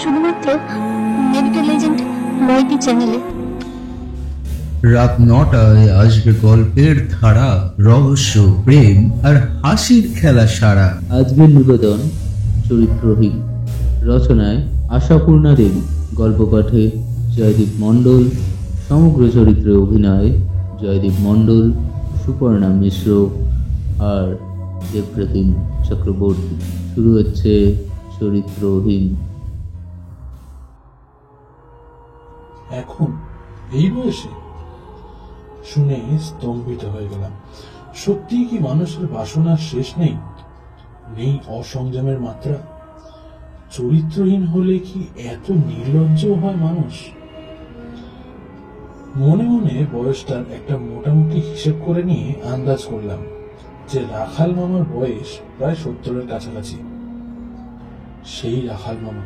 শুধুমাত্র medical agent মইটি চ্যানেলে। রাত 9টায় আসবে গল্পের ধারা, রহস্য, প্রেম আর হাসির খেলা সারা। আজকের নিবেদন চরিত্রহীন, রচনায় আশাপূর্ণা দেবী, গল্প পাঠে জয়দীপ মণ্ডল, সমগ্র চরিত্রে অভিনয় জয়দীপ মণ্ডল, সুপর্ণা মিশ্র আর দেবপ্রতিম চক্রবর্তী। শুরু হচ্ছে চরিত্রহীন। এখন এই বয়সে শুনে স্তম্ভিত হয়ে গেলাম। সত্যি কি মানুষের বাসনার শেষ নেই? নেই অসংযমের মাত্রা? চরিত্রহীন হলে কি এত নির্লজ্জ হয় মানুষ? মনে মনে বয়সটার একটা মোটামুটি হিসেব করে নিয়ে আন্দাজ করলাম যে রাখাল মামার বয়স প্রায় 70-এর কাছাকাছি। সেই রাখাল মামা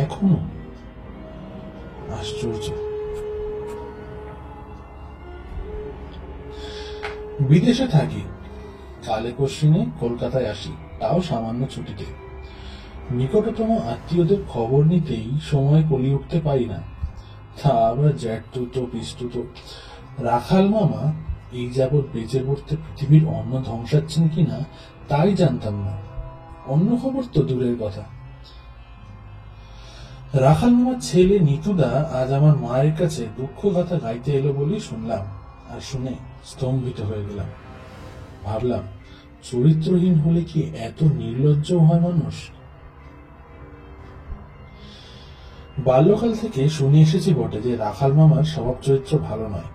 এখনো আশ্চর্য। বিদেশে থাকি, কালে কশিনে কলকাতায় আসি, তাও সামান্য ছুটিতে। নিকটতম আত্মীয়দের খবর নিতেই সময় কলি উঠতে পারি না। তা আবার জ্যাঠতুতো পিসতুতো। রাখাল মামা এই যাবৎ বেঁচে পড়তে পৃথিবীর অন্ন ধ্বংসাচ্ছেন কিনা তাই জানতাম না। অন্য খবর তো দূরের কথা। রাখাল মামার ছেলে নিতুদা আজ আমার মায়ের কাছে দুঃখ কথা গাইতে এলো বলেই শুনলাম, আর শুনে স্তম্ভিত হয়ে গেলাম। ভাবলাম, চরিত্রহীন হলে কি এত নির্লজ্জ হয় মানুষ? বাল্যকাল থেকে শুনে এসেছি বটে যে রাখাল মামার স্বভাব চরিত্র ভালো নয়।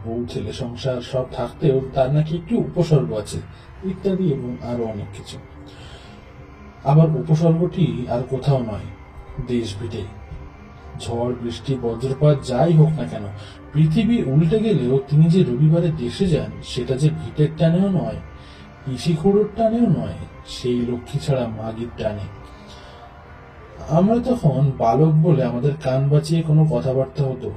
বউ ছেলে সংসার সব থাকতেও তার নাকি একটু উপসর্গ আছে ইত্যাদি, এবং আরো অনেক কিছু। আবার উপসর্গটি আর কোথাও নয়, দেশ ভিটে। ঝড় বৃষ্টি বজ্রপাত যাই হোক না কেন, পৃথিবী উল্টে গেলেও তিনি যে রবিবারে দেশে যান, সেটা যে ভিটের টানেও নয়, পিসিখুড়োর টানেও নয়, সেই লক্ষ্মী ছাড়া মাগির টানে। আমরা তখন বালক বলে আমাদের কান বাঁচিয়ে কোনো কথাবার্তা হতো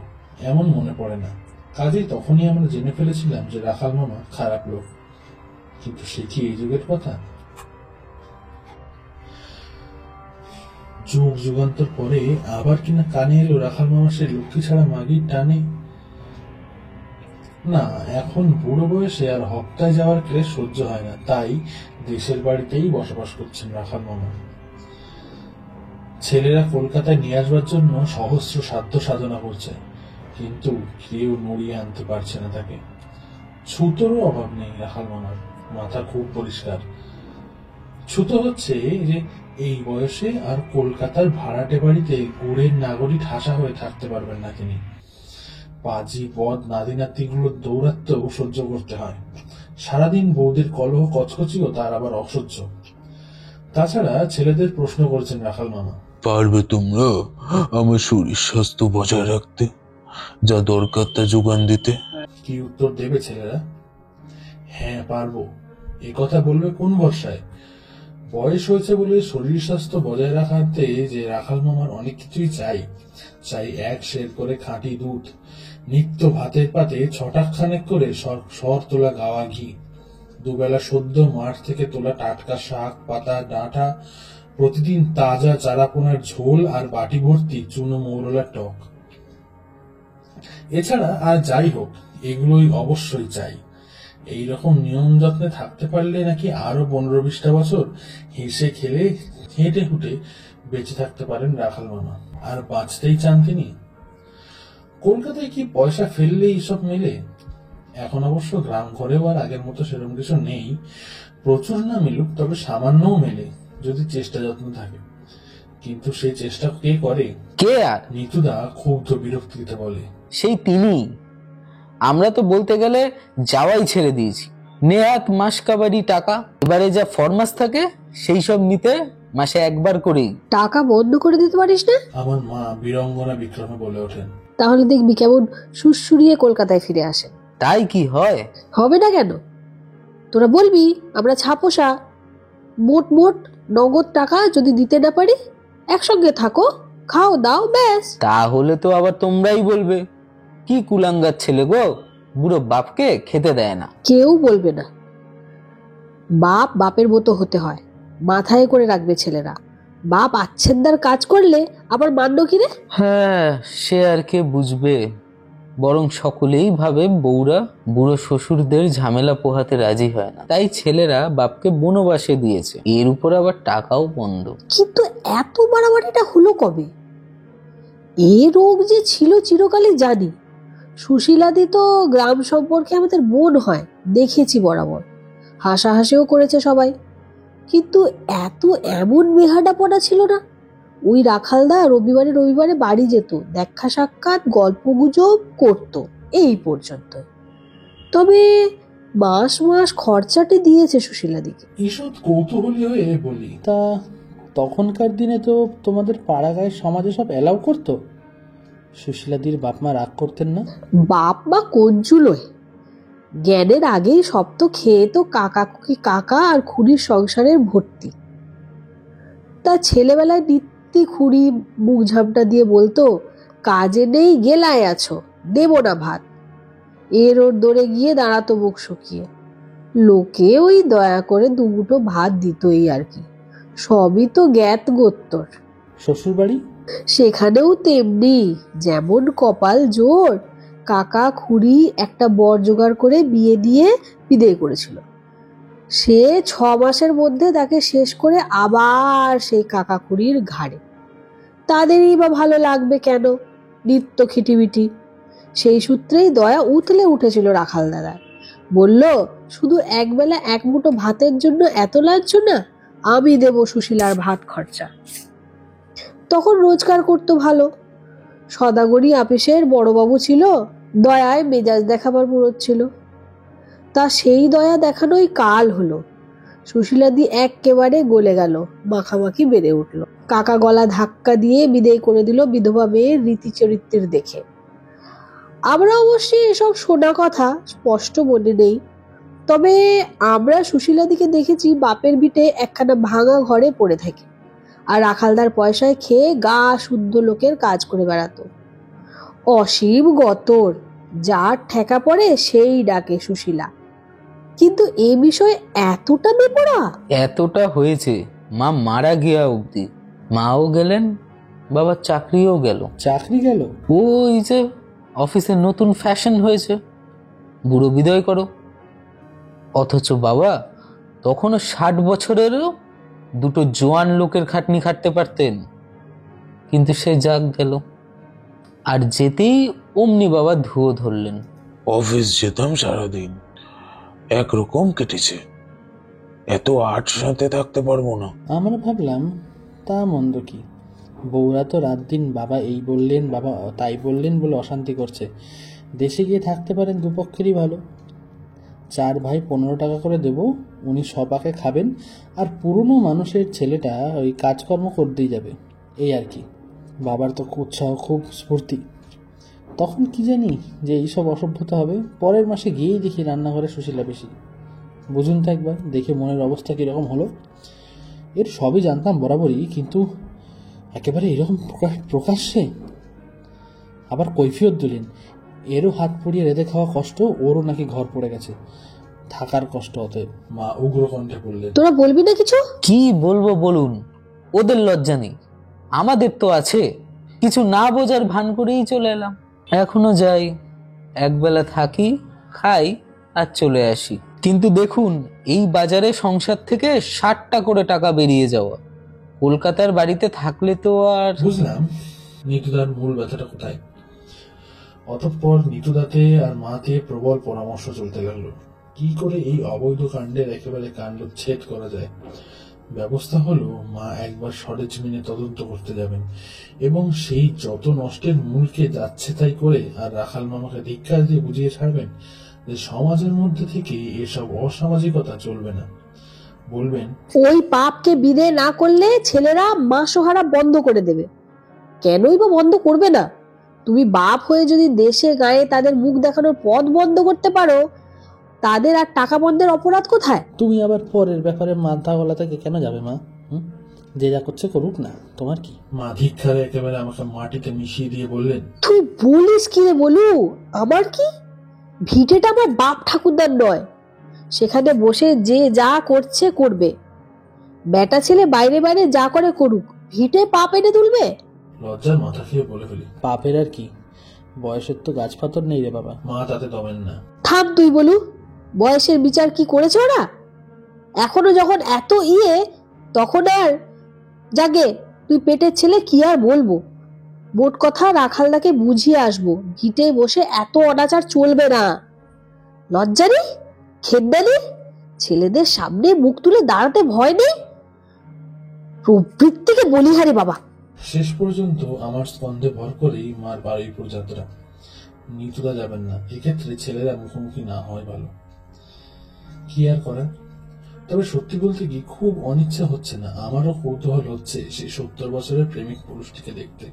এমন মনে পড়ে না। কাজেই তখনই আমরা জেনে ফেলেছিলাম যে রাখাল মামা খারাপ লোক। কিন্তু সে কি এই যুগের কথা? যুগ যুগান্তর পরে আবার কিনা কানে এলো রাখাল মামা সে লক্ষ্মী ছাড়া মাগির টানে। না, এখন বুড়ো বয়সে আর হপ্তায় যাওয়ার ক্লেশ সহ্য হয় না, তাই দেশের বাড়িতেই বসবাস করছেন রাখাল মামা। ছেলেরা কলকাতায় নিয়ে আসবার জন্য সহস্র সাধ্য সাধনা করছে, কিন্তু কেউ নড়িয়ে আনতে পারছে না তাকে। ছুতোরও অভাব নেই রাখাল মামার, মাথা খুব পরিষ্কার। ছুতো হচ্ছে যে এই বয়সে আর কলকাতার ভাড়াটে বাড়িতে গুড়ের নাগরী ঠাসা হয়ে থাকতে পারবেন না তিনি। পাজি পদ নাতি নাতিগুলোর দৌরাত্ম্য সহ্য করতে হয়। সারাদিন বৌদের কলহ কচকচিও তার আবার অসহ্য। তাছাড়া ছেলেদের প্রশ্ন করছেন রাখাল মামা, পারবে তোমরা আমার শরীর স্বাস্থ্য বজায় রাখতে, যা দরকার তা যোগান দিতে? কি উত্তর দেবে ছেলেরা? হ্যাঁ পারবো, এ কথা বলবে কোন ভরসায়? বয়স হয়েছে বলে শরীর স্বাস্থ্য বজায় রাখাতে যে রাখাল মামার অনেক কিছুই চাই। চাই এক সের করে খাঁটি দুধ, নিত্য ভাতের পাতে ছটাক খানেক করে সর তোলা গাওয়া ঘি, দুবেলা সদ্য মাঠ থেকে তোলা টাটকা শাক পাতা ডাঁটা, প্রতিদিন তাজা চারাপোনার ঝোল আর বাটি ভর্তি চুনো মৌরলার টক। এছাড়া আর যাই হোক, এগুলোই অবশ্যই চাই। এইরকম নিয়ম যত্নে থাকতে পারলে নাকি আরো 15-20টা বছর হেসে খেলে হেঁটে হুটে বেঁচে থাকতে পারেন রাখাল মামা। আর বাঁচতেই চান তিনি। কলকাতায় কি পয়সা ফেললে এইসব মেলে? এখন অবশ্য গ্রাম ঘরেও আর আগের মতো সেরকম কিছু নেই। প্রচুর না মিলুক, তবে সামান্যও মেলে যদি চেষ্টা যত্ন থাকে। কিন্তু সেই চেষ্টা কে করে? কে আর? নিতুদা ক্ষুব্ধ বিরক্তিতে বলে, সেই তিনি। আমরা তো বলতে গেলে যাওয়াই ছেড়ে দিয়েছি। নেহাত মাস কাবারি টাকা, এবারে যা ফরমাস থাকে সেই সব নিতে মাসে একবার করেই। টাকা বন্ধ করে দিতে পারিস না? আমার মা বীরঙ্গনা বিক্রমে বলে ওঠেন। তাহলে দেখবি কেমন সুরসুরিয়ে কলকাতায় ফিরে আসে। তাই কি হয়? হবে না কেন? তোরা বলবি আমরা ছাপোষা। মোট মোট নগদ টাকা যদি দিতে না পারি, একসঙ্গে থাকো, খাও দাও, ব্যাস। তাহলে তো আবার তোমরাই বলবে কি কুলাঙ্গার ছেলে গো, বুড়ো বাপকে খেতে দেয় না। কেউ বলবে না। বাপ বাপের মতো হতে হয়, মাথায় করে রাখবে ছেলেরা। বাপ আচ্ছেদার কাজ করলে আবার মান্য কিরে? হ্যাঁ, সে আর কে বুঝবে। বরং সকলেই ভাবে বউরা বুড়ো শ্বশুরদের ঝামেলা পোহাতে রাজি হয় না, তাই ছেলেরা বাপকে বনবাসে দিয়েছে। এর উপর আবার টাকাও বন্ধ। কিন্তু এত বাড়াবাড়িটা হলো কবে? এ রোগ যে ছিল চিরকালে জানি। সুশীলাদি তো গ্রাম সম্পর্কে আমাদের বোন হয়, দেখেছি বরাবর, হাসাহাসিও করেছে সবাই। কিন্তু এমন বেহাডাপনা ছিল না। ওই রাখালদা রবিবারে রবিবারে বাড়ি যেত, দেখা সাক্ষাৎ গল্প গুজব করতো, এই পর্যন্ত। তবে মাস মাস খরচাটি দিয়েছে সুশীলাদিকে। ঈষৎ কৌতূহলী হয়ে বলি, তা তখনকার দিনে তো তোমাদের পাড়া গায়ের সমাজে সব অ্যালাউ করতো? সুশীলাদির বাপ মা রাগ করতেন না? বাপ মা কঞ্জুলোয়, জ্ঞানের আগেই সব তো খেয়ে তো কাকা আর খুড়ির সংসারের ভর্তি। তা ছেলেবেলায় নিত্যি খুড়ি মুখ ঝামটা দিয়ে বলতো, কাজে নেই গেলায় আছো, দেব না ভাত। এর ওর দৌড়ে গিয়ে দাঁড়াতো মুখ শুকিয়ে। লোকে ওই দয়া করে দুমুঠো ভাত দিত, এই আর কি। সবই তো জ্ঞাত গোত্তর। শ্বশুর বাড়ি? সেখানেও তেমনি, যেমন কপাল জোর, কাকা খুড়ি একটা বর জোগাড় করে বিয়ে দিয়ে বিদায় করেছিল। সে 6 মাসের মধ্যে তাকে শেষ করে আবার সেই কাকা খুড়ির ঘাড়ে। তাদেরই বা ভালো লাগবে কেন? নিত্য খিটিমিটি। সেই সূত্রেই দয়া উঠলে উঠেছিল রাখাল দাদা। বলল, শুধু একবেলা এক মুঠো ভাতের জন্য এত লাঞ্ছনা? আমি দেব সুশীলার ভাত খরচা। তখন রোজগার করতো ভালো। সদাগরি আপিসের বড়বাবু ছিল, দয়ায় মেজাজ দেখাবার মুরত ছিল। তা সেই দয়া দেখানোই কাল হলো। সুশীলাদি একেবারে গলে গেল, মাখামাখি বেড়ে উঠল। কাকা গলা ধাক্কা দিয়ে বিদেয় করে দিল বিধবা মেয়ের রীতি চরিত্রের দেখে। আমরা অবশ্যই এসব শোনা কথা স্পষ্ট মনে নেই, তবে আমরা সুশীলাদিকে দেখেছি বাপের ভিটে একখানা ভাঙা ঘরে পড়ে থাকে, আর রাখালদার পয়সায় খেয়ে গা শুদ্ধ লোকের কাজ করে বেড়াতো। অসীম গতর, যার ঠেকা পড়ে সেই ডাকে সুশীলা। কিন্তু এ বিষয়ে এতটা বেপরা? এতটা হয়েছে মা মারা গিয়া অবধি। মাও গেলেন, বাবার চাকরিও গেল। চাকরি গেল? ওই যে অফিসে নতুন ফ্যাশন হয়েছে, বুড়ো বিদায় করো। অথচ বাবা তখনও 60 বছরেরও দুটো জোয়ান লোকের খাটনি খাটতে পারতেন। কিন্তু সে যাক গেল, আর যেতেই অমনি বাবা ধুয়ো ধরলেন। অফিস যেতাম সারাদিন, একরকম কেটেছে। এত আট সাথে থাকতে পারবো না। আমরা ভাবলাম তা মন্দ কি, বউরা তো রাত দিন বাবা এই বললেন বাবা তাই বললেন বলে অশান্তি করছে। দেশে গিয়ে থাকতে পারেন, দুপক্ষেরই ভালো। 4 ভাই 15 টাকা করে দেব, উনি সপাকে খাবেন, আর পুরনো মানুষের ছেলেটা ওই কাজকর্ম করতেই যাবে, এই আর কি। বাবার তো উৎসাহ, খুব স্ফূর্তি। তখন কি জানি যে এইসব অসভ্যতা হবে। পরের মাসে গিয়েই দেখি রান্নাঘরে সুশীলা বেশি। বুঝুন তো একবার, দেখে মনের অবস্থা কীরকম হলো। এর সবই জানতাম বরাবরই, কিন্তু একেবারে এরকম প্রকাশ্যে। আবার কৈফিয়ত দিলেন, এরও হাত পুড়িয়ে রেঁধে খাওয়া কষ্ট, ওরও নাকি ঘর পড়ে গেছে, থাকার কষ্ট। অতএব মা উগ্র কণ্ঠে বললেন, তোরা বলবি না কিছু? কি বলবো বলুন, ওদের লজ্জা নেই, আমাদের তো আছে। কিছু না বোঝার ভান করেই চলে এলাম। এখনো যাই, একবেলা থাকি, খাই আর চলে আসি। কিন্তু দেখুন, এই বাজারে সংসার থেকে 60টা করে টাকা বেরিয়ে যাওয়া। কলকাতার বাড়িতে থাকলে তো আর। বুঝলাম নিতুদার মূল ব্যথাটা কোথায়। অতঃপর নিতুদাতে আর মাতে প্রবল পরামর্শ চলতে লাগলো, কি করে এই অবৈধ কাণ্ডের একেবারে কাণ্ডচ্ছেদ করা যায়। ব্যবস্থা হলো, মা একবার সরেজমিনে তদন্ত করতে যাবেন এবং সেই যত নষ্টের মূলকে যাচ্ছে তাই করে আর রাখাল মামাকে ধিক্কার দিয়ে বুঝিয়ে ছাড়বেন যে সমাজের মধ্যে থেকে এসব অসামাজিকতা চলবে না। বলবেন, ওই পাপকে বিদেয় না করলে ছেলেরা মাসোহারা বন্ধ করে দেবে। কেনই বা বন্ধ করবে না? তুমি বাপ হয়ে যদি দেশে গায়ে তাদের মুখ দেখানোর পথ বন্ধ করতে পারো, তাদের আর টাকা বন্ধের অপরাধ কোথায়? তুমি আবার পরের ব্যাপারে মাথা গলা থেকে কেন যাবে মা? যে যা করছে করুক না, তোমার কি? মা ধিক্কারে একেবারে আমাকে মাটিতে মিশিয়ে দিয়ে বললেন, তুই বলিস কি রে বলু? আমার কি? ভিটেটা আমার বাপ ঠাকুরদার নয়, সেখানে বসে যে যা করছে করবে। বেটা ছেলে বাইরে বাইরে যা করে করুক, ভিটে পা পেটে তুলবে? লজ্জার মাথা খেয়ে বলে ফেলি, পাপের আর কি, বয়সের তো গাছ পাথর নেই রে বাবা। মা তাতে দমেন না। থাম তুই বলু, বয়সের বিচার কি করেছে ওরা? এখনো যখন এত তখন আর জাগে, তুই পেটের ছেলে, কি আর বলবো। মোট কথা রাখালদাকে বুঝিয়ে আসবো, ভিটে বসে এত অনাচার চলবে না। লজ্জা নেই, খেদা নেই, ছেলেদের সামনে মুখ তুলে দাঁড়াতে ভয় নেই? প্রবৃত্তিকে বলিহারি বাবা। শেষ পর্যন্ত আমার স্কন্ধে ভর করেই মার বারুইপুর যাত্রা। নিতুদা যাবেন না, এক্ষেত্রে ছেলেরা মুখোমুখি না হয় ভালো। কি আর করার। তবে সত্যি বলতে কি, খুব অনিচ্ছা হচ্ছে না, আমারও কৌতূহল হচ্ছে সেই 70 বছরের প্রেমিক পুরুষটিকে দেখতে।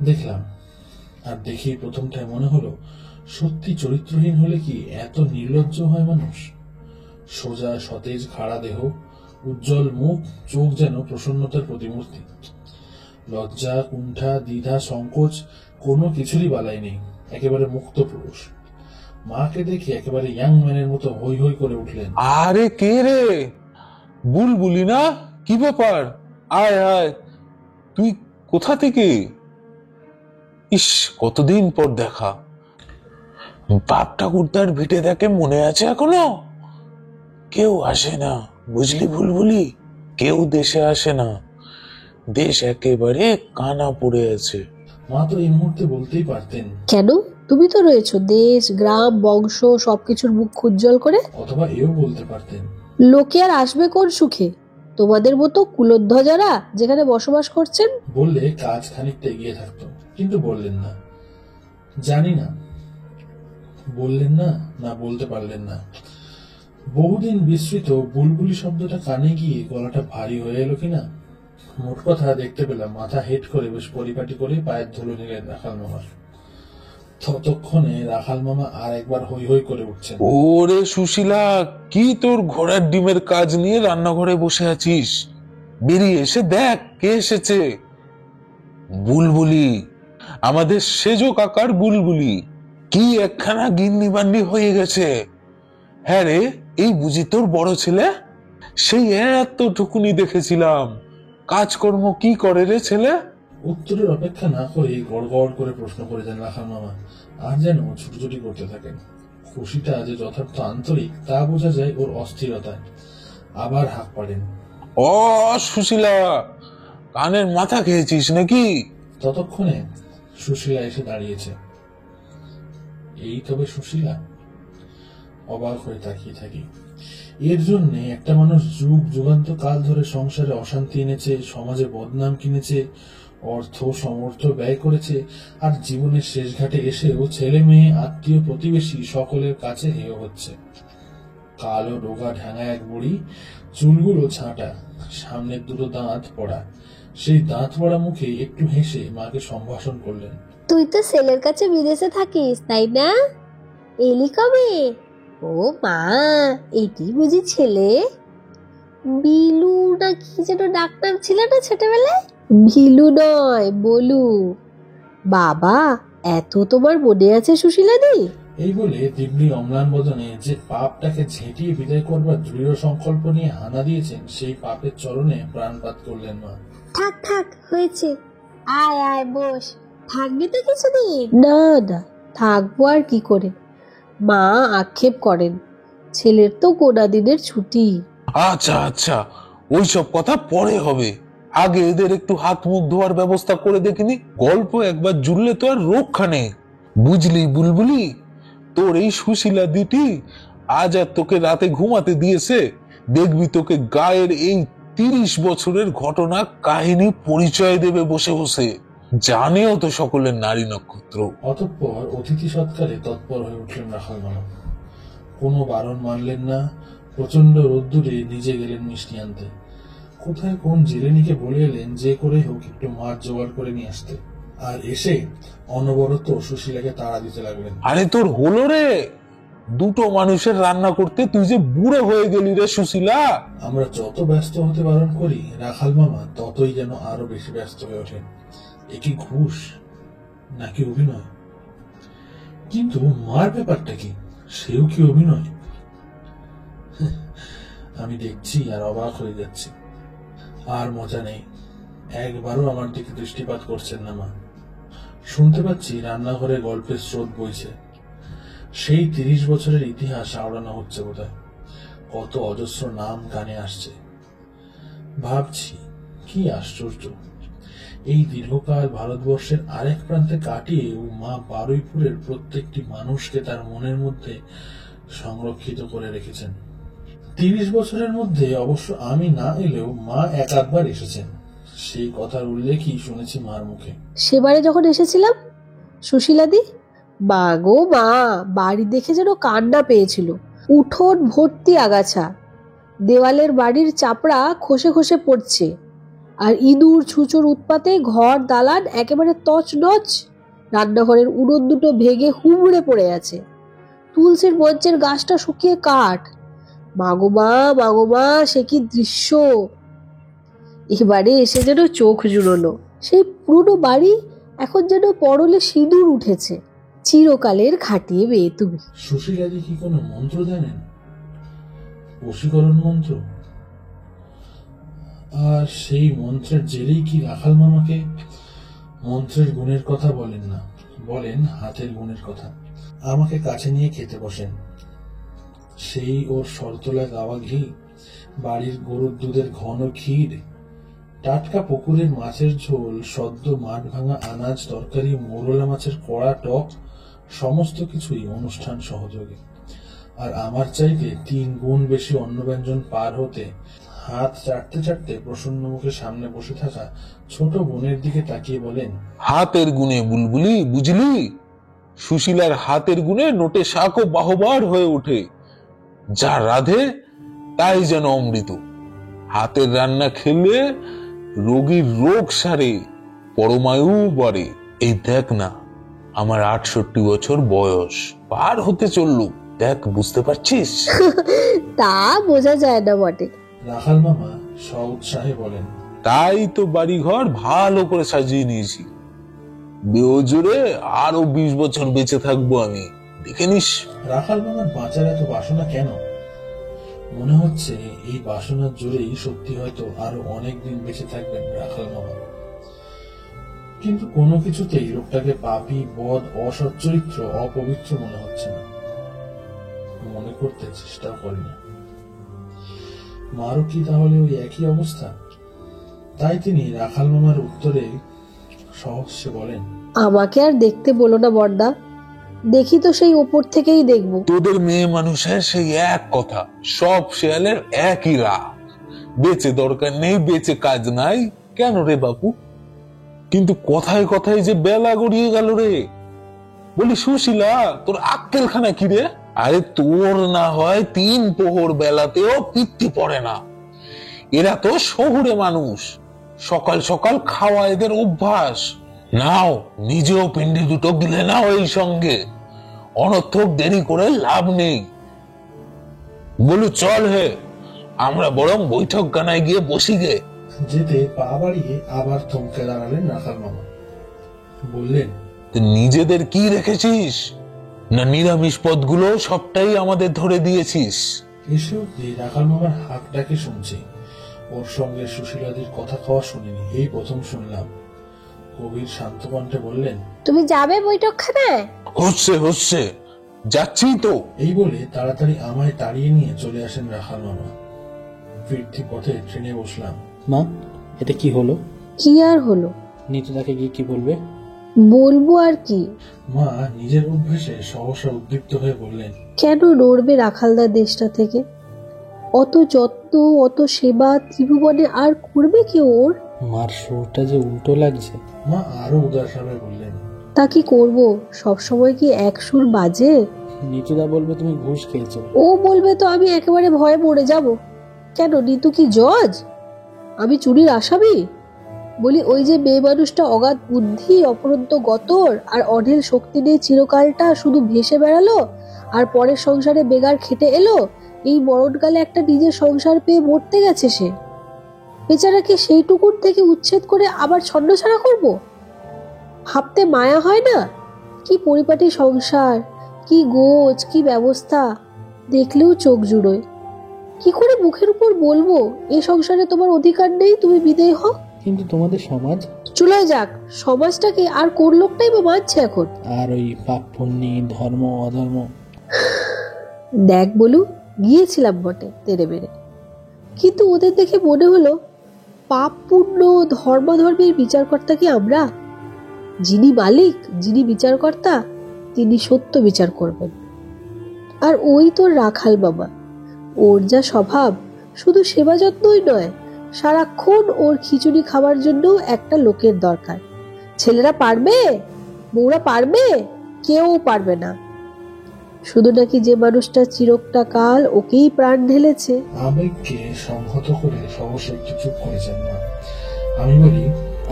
দেখলাম, আর দেখেই প্রথমটায় মনে হলো, সত্যি চরিত্রহীন হলে কি এত নির্লজ্জ হয় মানুষ? সোজা সতেজ খাড়া দেহ, উজ্জ্বল মুখ, চোখ যেন প্রসন্নতার প্রতিমূর্তি। লজ্জা, কুণ্ঠা, দ্বিধা, সংকোচ কোনো কিছুরই বালাই নেই, একেবারে মুক্ত পুরুষ। মাকে দেখে একেবারে ইয়াং ম্যানের মতো হই হই করে উঠলেন। আরে কে রে, বুলবুলি না? কি ব্যাপার? আয় আয়, তুই কোথা থেকে? ইস, কতদিন পর দেখা। বাপ ঠাকুরদার ভিটে দেখে মনে আছে এখনো? কেউ আসে না, বুঝলি বুলবুলি, কেউ দেশে আসে না, দেশ একেবারে কানা পড়ে আছে। মা তো এই মুহূর্তে বলতেই পারতেন, কেন? তুমি তো রয়েছো দেশ, গ্রাম, বংশ সবকিছুর মুখ উজ্জ্বল করে। অথবা এও বলতে পারতেন, লোকে আর আসবে কোন সুখে? তোমাদের মতো কুলধ্বজারা যেখানে বসবাস করছেন। বললে কাজ খানিকটা এগিয়ে থাকতো, কিন্তু বললেন না। জানি না বললেন না, না বলতে পারলেন না। বহুদিন বিস্মৃত বুলবুলি শব্দটা কানে গিয়ে গলাটা ভারী হয়ে এলো কিনা। মোট কথা, দেখতে পেলাম মাথা হেট করে বেশ পরিপাটি করে পায়ের ধুলো নিলেন রাখাল মামার। ততক্ষণে রাখাল মামা আর একবার হই হই করে উঠছেন। ওরে সুশীলা, কি তোর ঘোড়ার ডিমের কাজ নিয়ে রান্নাঘরে বসে আছিস? বেরিয়ে এসে দেখ কে এসেছে। বুলবুলি, আমাদের সেজো কাকার বুলবুলি। কি একখানা গিন্নি বান্নি হয়ে গেছে। হ্যাঁ রে, এই বুঝি তোর বড় ছেলে? সেই এতটুকুনি দেখেছিলাম, কাজকর্ম কি করে রে ছেলে? উত্তরের অপেক্ষা না করে গড় গড় করে প্রশ্ন করে যান রাখাল মামা, আর যেন ছুটোছুটি করতে থাকেন। খুশিটা যে যথার্থ আন্তরিক তা বোঝা যায় ওর অস্থিরতায়। আবার হাঁক পাড়েন, ও সুশীলা, কানের মাথা খেয়েছিস নাকি? ততক্ষণে সুশীলা এসে দাঁড়িয়েছে। এই তবে সুশীলা? অবাক হয়ে তাকিয়ে থাকি। এর জন্য একটা মানুষ যুগ যুগান্ত কাল ধরে সংসারে অশান্তি এনেছে, সমাজে বদনাম কিনেছে, অর্থ সমর্থ ব্যয় করেছে, আর জীবনের শেষ ঘাটে এসেও ছেলে মেয়ে, আত্মীয়, প্রতিবেশী সকলের কাছে হেয় হচ্ছে। কালো রোগা ঢাঙা এক বুড়ি, চুলগুলো ছাঁটা, সামনের দুটো দাঁত পড়া। সেই দাঁত পড়া মুখে একটু হেসে মাকে সম্ভাষণ করলেন। তুই তো ছেলের কাছে বিদেশে থাকিস, তাই না? এলি কবে? ও মা, এটি বুঝি ছেলে? বিলু না কি যেন ডাকনাম ছিল না ছোটবেলায়? ভিলু নয়, বলু। বাবা, এত তোমার মনে আছে সুশীলাদি? এই বলে দিব্যি অম্লান বদনে যে পাপটাকে ঝেঁটিয়ে বিদায় করবার দৃঢ় সংকল্প নিয়ে হানা দিয়েছেন, সেই পাপের চরণে প্রাণপাত করলেন মা। থাক থাক, হয়েছে, আয় আয় বস। থাকবি তো কিছুদিন? না না, থাকবো আর কি করে। মা আক্ষেপ করেন, ছেলের তো গোটা দিনের ছুটি। আচ্ছা আচ্ছা, ওইসব কথা পরে হবে, আগে এদের একটু হাত মুখ ধোয়ার ব্যবস্থা করে দেখিনি। গল্প একবার জুড়লে তো আর রক্ষা নেই, বুঝলি বুলবুলি। তোর এই সুশীলা দিটি আজ আর তোকে রাতে ঘুমাতে দিয়েছে, দেখবি তোকে গায়ের এই 30 বছরের ঘটনা কাহিনী পরিচয় দেবে বসে বসে। জানেও তো সকলের নারী নক্ষত্র। অতঃপর অতিথি সৎকারে তৎপর হয়ে উঠলেন রাখাল মামা। কোনো বারণ মানলেন না। প্রচন্ড রোদ্দুরে নিজে গেলেন মিষ্টি আনতে। কোথায় কোন জেলেনিকে বলে এলেন যে করে হোক একটু মাছ জোগাড় করে নিয়ে আসতে, আর এসে অনবরত সুশীলাকে তাড়া দিতে লাগলেন। আরে তোর হলো রে, দুটো মানুষের রান্না করতে তুই যে বুড়ো হয়ে গেলি রে সুশীলা। আমরা যত ব্যস্ত হতে বারণ করি, রাখাল মামা ততই যেন আরো বেশি ব্যস্ত হয়ে ওঠেন। এ কি ঘুষ নাকি অভিনয়? কিন্তু মার ব্যাপারটা কি, সেও কি অভিনয়? আমি দেখছি আর অবাক হয়ে যাচ্ছি। আর মজা নেই, একবারও আমার দিকে দৃষ্টিপাত করছেন না মা। শুনতে পাচ্ছি রান্নাঘরে গল্পের স্রোত বইছে। সেই 30 বছরের ইতিহাস আওড়ানো হচ্ছে বোধহয়। কত অজস্র নাম কানে আসছে। ভাবছি কি আশ্চর্য, এই দীর্ঘকাল ভারতবর্ষের আরেক প্রান্তে কাটিয়ে ও মা বারুইপুরের প্রত্যেকটি মানুষকে তার মনের মধ্যে সংরক্ষিত করে রেখেছেন। 30 বছরের মধ্যে অবশ্য আমি না এলেও মা একাধবার এসেছেন। সেই কথার উল্লেখই শুনেছি মার মুখে। সেবারে যখন এসেছিলাম সুশীলাদি, মা গো মা, বাড়ি দেখে যেন কান্না পেয়েছিল। উঠোন ভর্তি আগাছা, দেওয়ালের বাড়ির চাপড়া খসে খসে পড়ছে, আর ইঁদুর ছুঁচোর উৎপাতে ঘর দালান একেবারে তছনছ। রান্নাঘরের উনুন দুটো ভেঙে হুমড়ে পড়ে আছে, তুলসীর মঞ্চের গাছটা শুকিয়ে কাঠ। মাগো মা, সে কি দৃশ্য! এবারে এসে যেন চোখ জুড়োলো। সেই পুরনো বাড়ি এখন যেন পরলে সিঁদুর উঠেছে। চিরকালের খাটিয়ে মেয়ে তুমি। সুশীলাদি কি কোনো মন্ত্র জানেন? বশীকরণ মন্ত্র? আর সেই মন্ত্রের জেরেই কি রাখাল মামাকে মন্ত্রের গুণের কথা বলেন না, বলেন হাতের গুণের কথা। আমাকে কাছে নিয়ে খেতে বসেন। সেই ওর শরতলা গাওয়া ঘি, বাড়ির গরুর দুধের ঘন ক্ষীর, টাটকা পুকুরের মাছের ঝোল, সদ্য মাঠ ভাঙা আনাজ তরকারি, মোরলা মাছের কড়া টক, সমস্ত কিছুই অনুষ্ঠান সহযোগী। আর আমার চাইতে 3 গুণ বেশি অন্নব্যঞ্জন পার হতে হাত চাটতে চাটতে প্রসন্ন মুখে সামনে বসে থাকা ছোট বোনের দিকে তাকিয়ে বলেন, হাতের গুণে বুলবুলি, বুঝলি? সুশীলার হাতের গুণে নোটে শাকও বাহবার হয়ে ওঠে। যা রাধে তাই যেন অমৃত। হাতের রান্না খেলে রোগীর রোগ সারে, পরমায়ু বাড়ে। এই দেখ না, আমার 68 বছর বয়স পার হতে চললো। দেখ, বুঝতে পারছিস? তা বোঝা যায় না বটে। রাখাল মামা সউৎসাহে বলেন, তাই তো বাড়িঘর ভালো করে সাজিয়ে নিয়েছি। বেওজোরে আরো 20 বছর বেঁচে থাকবো আমি, দেখে নিস। রাখাল মামার বাঁচার এত বাসনা কেন? মনে হচ্ছে এই বাসনার জোরেই সত্যি হয়তো আরো অনেকদিন বেঁচে থাকবেন রাখাল মামা। কিন্তু কোনো কিছুতেই লোকটাকে পাপী, বদ, অসচ্চরিত্র, অপবিত্র মনে হচ্ছে না। মনে করতে চেষ্টা করি না। মারও কি তাহলে ওই একই অবস্থা? তাই তিনি রাখাল মামার উত্তরে সহস্যে বলেন, আমাকে আর দেখতে বলো না বড়দা, দেখি তো সেই ওপর থেকেই দেখবো। তোদের মেয়ে মানুষের সেই এক কথা, সব শেয়ালের একই রাগ। বেঁচে দরকার নেই, বেঁচে কাজ নাই। কেন রে বাপু? কিন্তু কথায় কথায় যে বেলা গড়িয়ে গেল রে। বলি সুশীলা, তোর আক্কেলখানা কি রে? আরে তোর না হয় 3 প্রহর বেলাতেও পিত্তি পড়ে না। এরা তো শহুরে মানুষ, সকাল সকাল খাওয়া এদের অভ্যাস। নাও, নিজেও পিন্ডি দুটো গিলে নাও এই সঙ্গে। অনর্থক দেরি করে লাভ নেই। বলু চল হে, আমরা বরং বৈঠকখানায় গিয়ে বসি গে। যেতে পা বাড়িয়ে আবার থমকে দাঁড়ালেন রাখাল মামা। বললেন, নিজেদের কি রেখেছিস? না নিরামিষ পদগুলো সবটাই আমাদের ধরে দিয়েছিস? এসে অব্দি রাখাল মামার হাঁকটাকে শুনছি, ওর সঙ্গে সুশীলাদির কথা কওয়া শুনিনি, এই প্রথম শুনলাম। কবির শান্ত কণ্ঠে বললেন, তুমি যাবে বৈঠকখানায়? হচ্ছে যাচ্ছি তো। এই বলে তাড়াতাড়ি আমায় তাড়িয়ে নিয়ে চলে আসেন রাখাল মামা। ফিরতি পথে ট্রেনে বসলাম। মা, এটা কি হলো? কি আর হলো? নিতুদাকে গিয়ে কি বলবে? বলবো আর কি। মা নিজের অভ্যেসে সহসা উদ্দীপ্ত হয়ে বললেন, কেন নড়বে রাখালদার দেশটা থেকে? অত যত্ন, অত সেবা ত্রিভুবনে আর করবে কি ওর? মার সুরটা যে উল্টো লাগছে। মা আরো উদাস ভাবে বললেন, তা কি করবো, সবসময় কি এক সুর বাজে? নিতুদা বলবে তুমি ঘুষ খেয়েছো। ও বলবে তো আমি একেবারে ভয়ে মরে যাব। কেন, নিতু কি জজ? আমি চুরির আসামি? বলি, ওই যে মেয়ে মানুষটা অগাধ বুদ্ধি, অপরন্ত গতর আর অঢেল শক্তি নিয়ে চিরকালটা শুধু ভেসে বেড়ালো, আর পরের সংসারে বেগার খেটে এলো, এই মরণকালে একটা নিজের সংসার পেয়ে মরতে গেছে সে। বেচারাকে সেইটুকুর থেকে উচ্ছেদ করে আবার ছন্নছাড়া করব? ভাবতে মায়া হয় না? কি পরিপাটি সংসার, কি গোছ, কি ব্যবস্থা, দেখলেও চোখ জুড়োয়। কি করে মুখের উপর বলবো এই সংসারে তোমার অধিকার নেই, তুমি বিদেয় হও? কিন্তু তোমাদের সমাজ চুলায় যাক, সমাজটাকে আর কোন লোকটাই বা মানছে এখন? আর ওই পাপ পুণ্যি, ধর্ম অধর্ম। দেখ বলু, গিয়েছিলাম বটে তেরে বেড়ে, কিন্তু ওদের দেখে মনে হলো পাপ পুণ্য ধর্মাধর্মের বিচারকর্তা কি আমরা? যিনি মালিক, যিনি বিচারকর্তা, তিনি সত্য বিচার করবেন। আর ওই তোর রাখাল বাবা, ওর যা স্বভাব, শুধু সেবা যত্নই নয়, সারাক্ষণ ওর খিচুড়ি খাওয়ার জন্য একটা লোকের দরকার। ছেলেরা পারবে, বউরা পারবে, কেউ পারবে না। শুধু নাকি যে মানুষটা চিরকটা কাল ওকেই প্রাণ ঢেলেছে। আবেগকে সংহত করে সহসা একটু চুপ করেছেন মা। আমি বলি,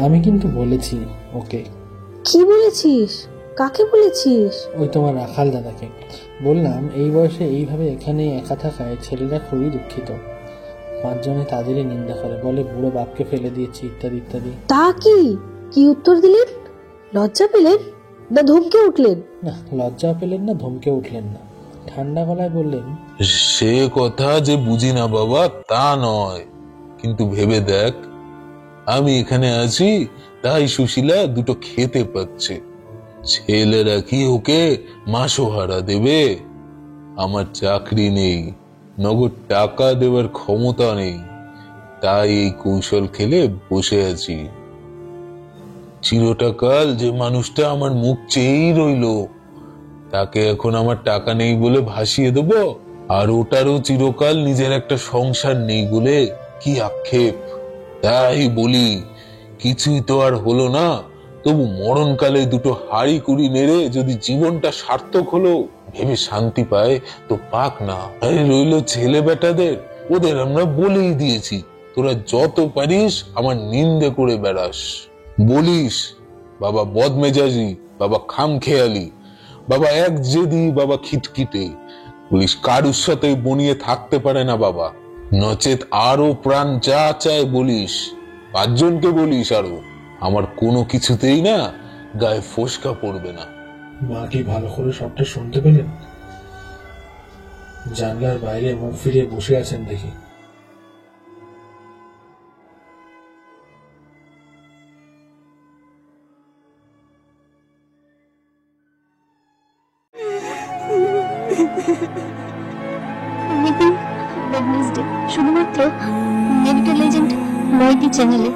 আমি কিন্তু বলেছি ওকে। কি বলেছিস? কাকে বলেছিস? ওই তোমার রাখাল দাদাকে বললাম, এই বয়সে এইভাবে এখানে একা থাকায় ছেলেরা খুবই দুঃখিত। 5 জনে তাদেরই নিন্দা করে, বলে বুড়ো বাপকে ফেলে দিয়েছি ইত্যাদি ইত্যাদি। তা কি উত্তর দিলেন? লজ্জা পেলেন না ধমকে উঠলেন? না, লজ্জা পেলেন না, ধমকে উঠলেন না, ঠান্ডা গলায় বললেন, সে কথা যে বুঝি না বাবা তা নয়, কিন্তু ভেবে দেখ, আমি এখানে আছি তাই সুশীলা দুটো খেতে পাচ্ছে। ছেলেরা কি ওকে মাসোহারা দেবে? আমার চাকরি নেই, নগদ টাকা দেওয়ার ক্ষমতা নেই, তাই এই কৌশল খেলে বসে আছি। চিরটা কাল যে মানুষটা আমার মুখ চেয়েই রইলো, তাকে এখন আমার টাকা নেই বলে ভাসিয়ে দেব? আর ওটারও চিরকাল নিজের একটা সংসার নেই বলে কি আক্ষেপ। তাই বলি, কিছুই তো আর হলো না, তবু মরণকালে দুটো হাড়ি কুড়ি নেড়ে যদি জীবনটা সার্থক হলো ভেবে শান্তি পায় তো পাক না। আরে রইল ছেলে বেটাদের, ওদের আমরা বলেই দিয়েছি, তোরা যত পারিস আমার নিন্দে করে বেড়াস। বলিস বাবা বদমেজাজি, বাবা খামখেয়ালি, বাবা এক জেদি, বাবা খিটখিটে। বলিস কারুর সাথে বনিয়ে থাকতে পারে না বাবা, নচেত আরো প্রাণ যা চায় বলিস। 5 জনকে বলিস আরো, আমার কোনো কিছুতেই না গায়ে ফোসকা পড়বে না। মা কি ভালো করে সবটা শুনতে পেলেন? জানলার বাইরে মুখ ফিরিয়ে বসে আছেন দেখি। শুধুমাত্র মেডিকেল এজেন্ট নয়টি চ্যানেলে।